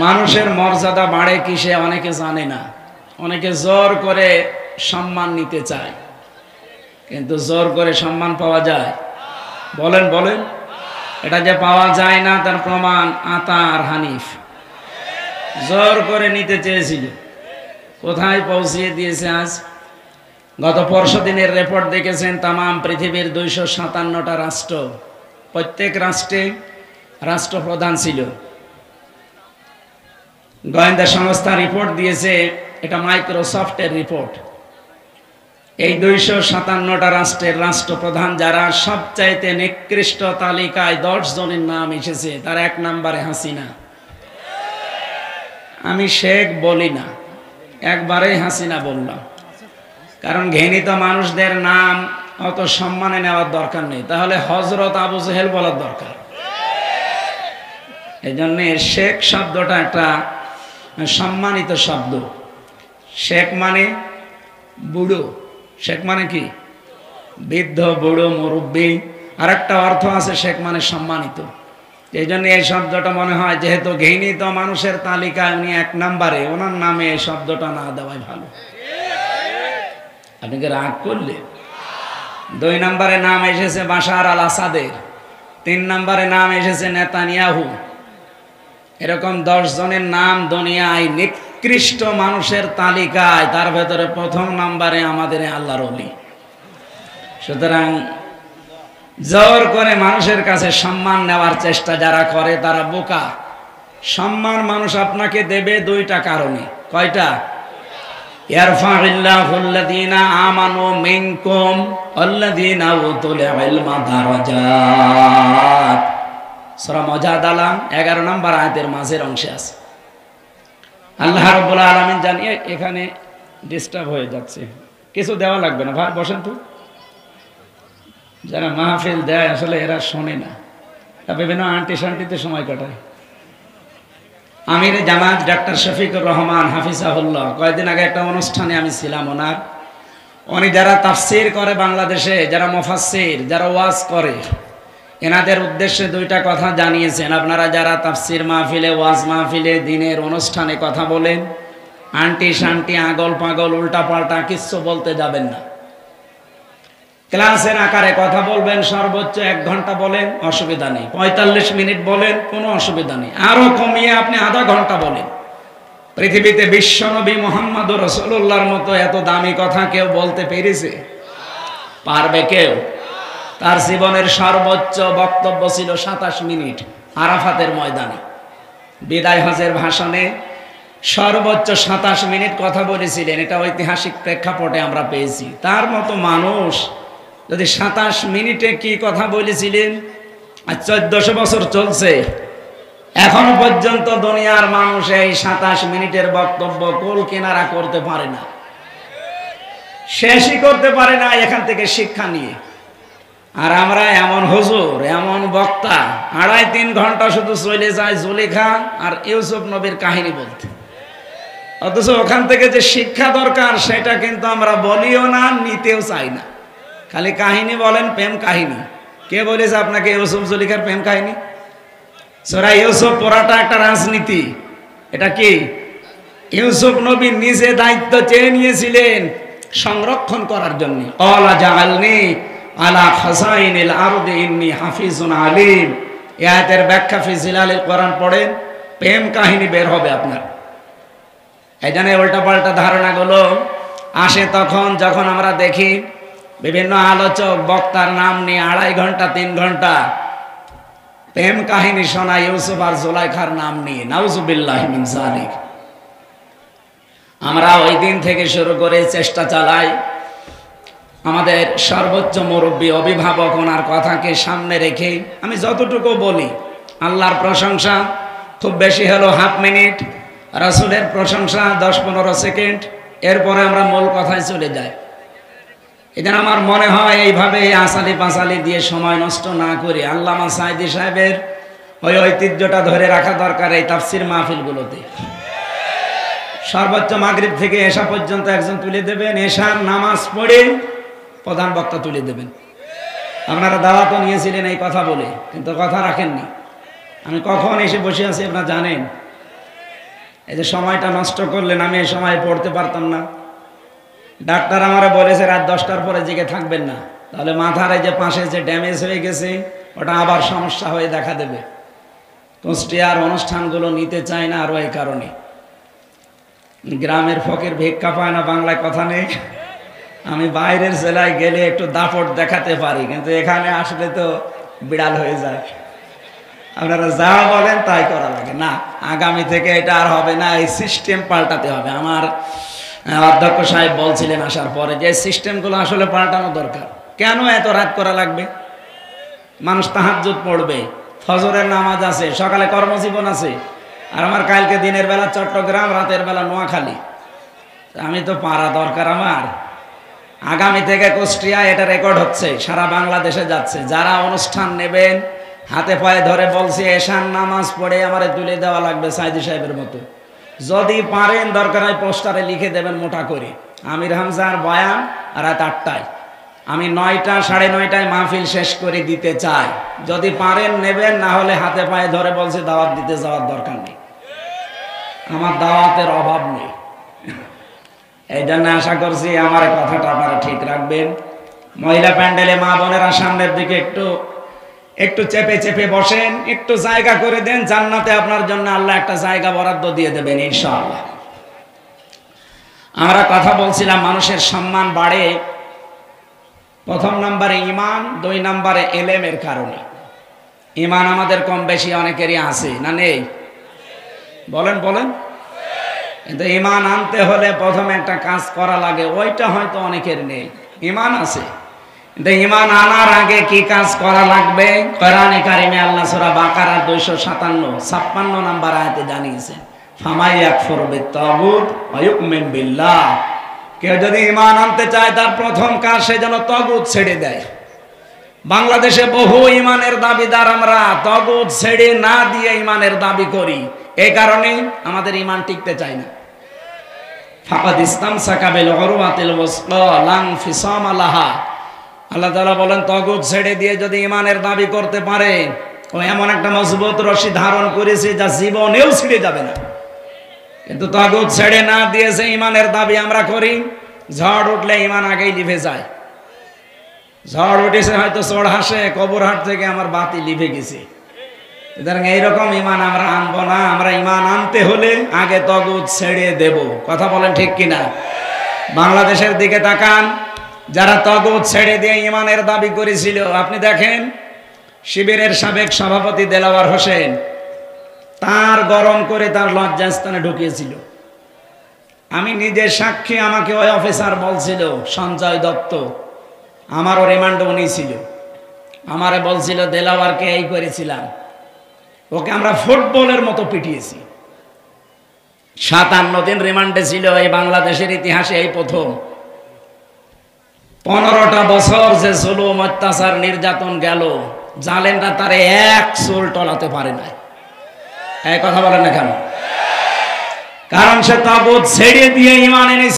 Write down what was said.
মানুষের মর্যাদা বাড়ে কিসে অনেকে জানে না। অনেকে জোর করে সম্মান নিতে চায়, কিন্তু জোর করে সম্মান পাওয়া যায়? বলেন বলেন। এটা যে পাওয়া যায় না তার প্রমাণ আতা আর হানিফ। জোর করে নিতে চেয়েছিল, কোথায় পৌঁছিয়ে দিয়েছে আজ। গত পরশু দিনের রিপোর্ট দেখেছেন, তামাম পৃথিবীর 257টা রাষ্ট্র, প্রত্যেক রাষ্ট্রে রাষ্ট্রপ্রধান ছিল। গোয়েন্দা সংস্থা রিপোর্ট দিয়েছে, এটা মাইক্রোসফটের রিপোর্ট। এই 257টা রাষ্ট্রের রাষ্ট্রপ্রধান যারা, সবচাইতে নিকৃষ্ট তালিকায় 10 জনের নাম এসেছে। তার 1 নম্বরে হাসিনা। আমি শেখ বলি না, একবারেই হাসিনা বললাম, কারণ ঘৃণিত মানুষদের নাম অত সম্মানে নেওয়ার দরকার নেই। তাহলে হযরত আবু জেহেল বলার দরকার। এই জন্য শেখ শব্দটা একটা সম্মানিত শব্দ। শেখ মানে বুড়ো। শেখ মানে কি? বৃদ্ধ, বুড়ো, মুরব্বী। আর একটা অর্থ আছে, শেখ মানে সম্মানিত। এই জন্য এই শব্দটা মনে হয় যেহেতু ঘৃণিত মানুষের তালিকায় উনি 1 নম্বরে, ওনার নামে এই শব্দটা না দেওয়াই ভালো। আপনি কি রাগ করলে? 2 নম্বরে নাম এসেছে বাশার আল আসাদের, 3 নম্বরে নাম এসেছে নেতানিয়াহু। এরকম 10 জনের নাম দুনিয়ায় নিকৃষ্ট মানুষের তালিকায়, তার ভেতরে 1ম নম্বরে আমাদের আল্লাহর ওলি। সুতরাং জোর করে মানুষের কাছে সম্মান নেওয়ার চেষ্টা যারা করে তারা বোকা। সম্মান মানুষ আপনাকে দেবে 2টা কারণে। কয়টা? ইয়ারফাউল্লাহুল্লাযীনা আমানু মিনকুম ওয়াল্লাযীনা উতুল ইলমা দারাজাত। সূরা মুজাদালা 11 নম্বর আয়াতের মাঝের অংশে আছে। আল্লাহ রাব্বুল আলামিন জানিয়ে, এখানে ডিস্টার্ব হয়ে যাচ্ছে, কিছু দেওয়া লাগবে না ভাই, বসেন তো। যারা মাহফিল দেয় আসলে এরা শোনে না, বিভিন্ন আন্টি শান্তিতে সময় কাটায়। আমির জামাত ডাক্তার শফিকুর রহমান হাফিজাহুল্লাহ, কয়েকদিন আগে একটা অনুষ্ঠানে আমি ছিলাম ওনার। উনি যারা তাফসীর করে বাংলাদেশে, যারা মুফাসসির, যারা ওয়াজ করে, এনাদের উদ্দেশ্যে 2টা কথা জানিয়েছেন। আপনারা যারা তাফসীর মাহফিলে, ওয়াজ মাহফিলে, দিনের অনুষ্ঠানে কথা বলেন, আন্টি শান্তি, আগল পাগল, উল্টা পাল্টা কিচ্ছু বলতে যাবেন না। ক্লাসের আকারে কথা বলবেন, সর্বোচ্চ 1 ঘন্টা বলেন, অসুবিধা নেই। 45 মিনিট বলেন, কোনো অসুবিধা নেই। আরো কমিয়ে আপনি আধা ঘন্টা বলেন। পৃথিবীতে বিশ্বনবী মুহাম্মদুর রাসূলুল্লাহর মতো এত দামি কথা কেউ বলতে পেরেছে? পারবে কেউ? তার জীবনের সর্বোচ্চ বক্তব্য ছিল 27 মিনিট আরাফাতের ময়দানে। বিদায় হজের ভাষণে সর্বোচ্চ 27 মিনিট কথা বলেছিলেন। এটা ঐতিহাসিক প্রেক্ষাপটে আমরা পেয়েছি। তার মতো মানুষ যদি 27 মিনিটে কি কথা বলেছিলেন, আর 1400 বছর চলছে, এখনো পর্যন্ত দুনিয়ার মানুষ এই 27 মিনিটের বক্তব্য কোল কিনারা করতে পারে না, শেষই করতে পারে না এখান থেকে শিক্ষা নিয়ে। আর আমরা এমন হুজুর, এমন বক্তা, 2.5-3 ঘন্টা শুধু চলে যায় জুলেখা আর ইউসুফ নবীর কাহিনী বলতে, অথচ ওখান থেকে যে শিক্ষা দরকার সেটা কিন্তু আমরা বলিও না, নিতেও চাই না। খালি কাহিনী বলেন, প্রেম কাহিনী। কে বলেছে আপনাকে ইউসুফ জুলেখার প্রেম কাহিনী? সূরা ইউসুফ পড়াটা একটা রাজনীতি। এটা কি? ইউসুফ নবী নিজে দায়িত্ব চেয়ে নিয়েছিলেন সংরক্ষণ করার জন্য। ক্বালা জাআলনি আলা খাযাইনিল আরদি ইন্নী হাফিজুন আলীম। এই আয়াতের ব্যাখ্যা ফি জিলালিল কোরআন পড়েন, প্রেম কাহিনী বের হবে আপনার। এই জন্য উল্টাপাল্টা ধারণাগুলো আসে তখন যখন আমরা দেখি বিভিন্ন আলোচক বক্তার নাম নিয়ে 2.5 ঘন্টা 3 ঘন্টা প্রেম কাহিনী শোনায় ইউসুফ আর জুলাইখার নাম নিয়ে। নাউজুবিল্লাহি মিন যালিক। আমরা ওই দিন থেকে শুরু করে চেষ্টা চালাই আমাদের সর্বোচ্চ মুরব্বী, অভিভাবক, ওনার কথাকে সামনে রেখে আমি যতটুকু বলি, আল্লাহর প্রশংসা খুব বেশি হলো 1/2 মিনিট, রাসূলের প্রশংসা 10-15 সেকেন্ড, এরপরে আমরা মূল কথায় চলে যাই। এদিন আমার মনে হয় এইভাবে আসালি পাসালি দিয়ে সময় নষ্ট না করে আল্লামা সাঈদী সাহেবের ওই ঐতিহ্যটা ধরে রাখা দরকার। এই তাফসীর মাহফিলগুলোতে সর্বোচ্চ মাগরিব থেকে এশা পর্যন্ত একজন তুলে দেবেন, এশার নামাজ পড়ে প্রধান বক্তা তুলে দেবেন। আপনারা দাওয়াতও নিয়েছিলেন এই কথা বলে, কিন্তু কথা রাখেননি। আমি কখন এসে বসে আছি আপনারা জানেন? এই যে সময়টা নষ্ট করলেন, আমি এই সময় পড়তে পারতাম না। ডাক্তার আমারে বলেছে রাত 10টার পরে জেগে থাকবেন না, তাহলে মাথার এই যে পাশে যে ড্যামেজ হয়ে গেছে ওটা আবার সমস্যা হয়ে দেখা দেবে। কুষ্টিয়ার অনুষ্ঠানগুলো নিতে চায় না আরও এই কারণে। গ্রামের ফকির ভিক্ষা পায় না, বাংলায় কথা নেই। আমি বাইরের জেলায় গেলে একটু দাপট দেখাতে পারি, কিন্তু এখানে আসলে তো বিড়াল হয়ে যায়। আপনারা যা বলেন তাই করা লাগে না। আগামী থেকে এটা আর হবে না, এই সিস্টেম পাল্টাতে হবে। আমার অধ্যক্ষ সাহেব বলছিলেন আসার পরে যে সিস্টেমগুলো আসলে পাল্টানো দরকার। কেন এত রাত করা লাগবে? মানুষ তাহাজ্জুদ পড়বে, ফজরের নামাজ আছে, সকালে কর্মজীবন আছে। আর আমার কালকে দিনের বেলা চট্টগ্রাম, রাতের বেলা নোয়াখালী। আমি তো পারা দরকার আমার। আগামী থেকে কুষ্টিয়া এটা রেকর্ড হচ্ছে, সারা বাংলাদেশে যাচ্ছে। যারা অনুষ্ঠান নেবেন হাতে পায়ে ধরে বলছি এশার নামাজ পড়ে আমারে তুলে দেওয়া লাগবে সাইদি সাহেবের মতো। যদি পারেন দরকার হয় পোস্টারে লিখে দেবেন মোটা করে, আমির হামজার বয়ান রাত 8টায়। আমি 9টা 9:30টায় মাহফিল শেষ করে দিতে চাই। যদি পারেন নেবেন, না হলে হাতে পায়ে ধরে বলছি দাওয়াত দিতে যাওয়ার দরকার নেই, আমার দাওয়াতের অভাব নেই। এই জন্য আশা করছি আমার কথাটা আপনারা ঠিক রাখবেন। মহিলা প্যান্ডেলে মা বোনেরা সামনের দিকে একটু চেপে চেপে বসেন, একটু জায়গা করে দেন। জান্নাতে আপনার জন্য আল্লাহ একটা জায়গা বরাদ্দ দিয়ে দেবেন ইনশাআল্লাহ। আমরা কথা বলছিলাম মানুষের সম্মান বাড়ে প্রথম নম্বরে ঈমান, 2 নম্বরে ইলমের কারণে। ঈমান আমাদের কম বেশি অনেকেরই আছে না নেই? বলেন বলেন। কিন্তু ঈমান আনতে হলে প্রথমে একটা কাজ করা লাগে, ওইটা হয়তো অনেকের নেই। ঈমান আছে, কিন্তু ঈমান আনার আগে কি কাজ করা লাগবে? কোরআনে কারিমে আল্লাহ সূরা বাকারা 257 নম্বর আয়াতে জানিয়েছেন, ফামাই ইয়াকফুর বিত-তাগুত ওয়া ইউমিন বিল্লাহ। কেউ যদি ঈমান আনতে চায় তার প্রথম কাজ সে যেন তাগুত ছেড়ে দেয়। বাংলাদেশে বহু ঈমানের দাবিদার আমরা তাগুত ছেড়ে না দিয়ে ঈমানের দাবি করি, এই কারণে আমাদের ঈমান টিকতে চায় না। ফাকাদ ইসতামসাকা বিল উরওয়াতিল ওয়াসকা লা ইনফিসামা লাহা। আল্লাহ তাআলা বলেন তাগুত ছেড়ে দিয়ে যদি ঈমানের দাবি করতে পারে, ও এমন একটা মজবুত রশি ধারণ করেছে যা জীবনেও ছিঁড়ে যাবে না। কিন্তু তাগুত ছেড়ে না দিয়ে যে ঈমানের দাবি আমরা করি, ঝড় উঠলে ঈমান আগেই লিভে যায়। ঝড় উঠেছে হয়তো চড়হাসে, কবরহাট থেকে আমার বাতি লিভে গেছে। সুতরাং এইরকম ঈমান আমরা আনবো না। আমরা ঈমান আনতে হলে আগে তাগুত ছেড়ে দেব। কথা বলেন ঠিক কিনা? বাংলাদেশের দিকে তাকান, যারা তাগুত ছেড়ে দিয়ে ঈমানের দাবি করেছিল, আপনি দেখেন শিবিরের সাবেক সভাপতি দেলাওয়ার হোসেন তার গরম করে তার লজ্জাস্থানে ঢুকিয়েছিল। আমি নিজে সাক্ষী, আমাকে ওই অফিসার বলছিল, সঞ্জয় দত্ত, আমারও রিমান্ড নিয়েছিল। আমারে বলছিল দেলাওয়ারকে এই করেছিলাম, ওকে আমরা ফুটবলের মতো পিটিয়েছি। 57 দিন রিমান্ডে ছিল, এই বাংলাদেশের ইতিহাসে এই প্রথম। 15টা বছর যে জুলুম, অত্যাচার, নির্যাতন গেল, জালেমরা তারে এক চুল টলাতে পারে না। এই কথা বলেন না কেন? কারণ সে তাগুত ছেড়ে দিয়ে ঈমান এনেছে।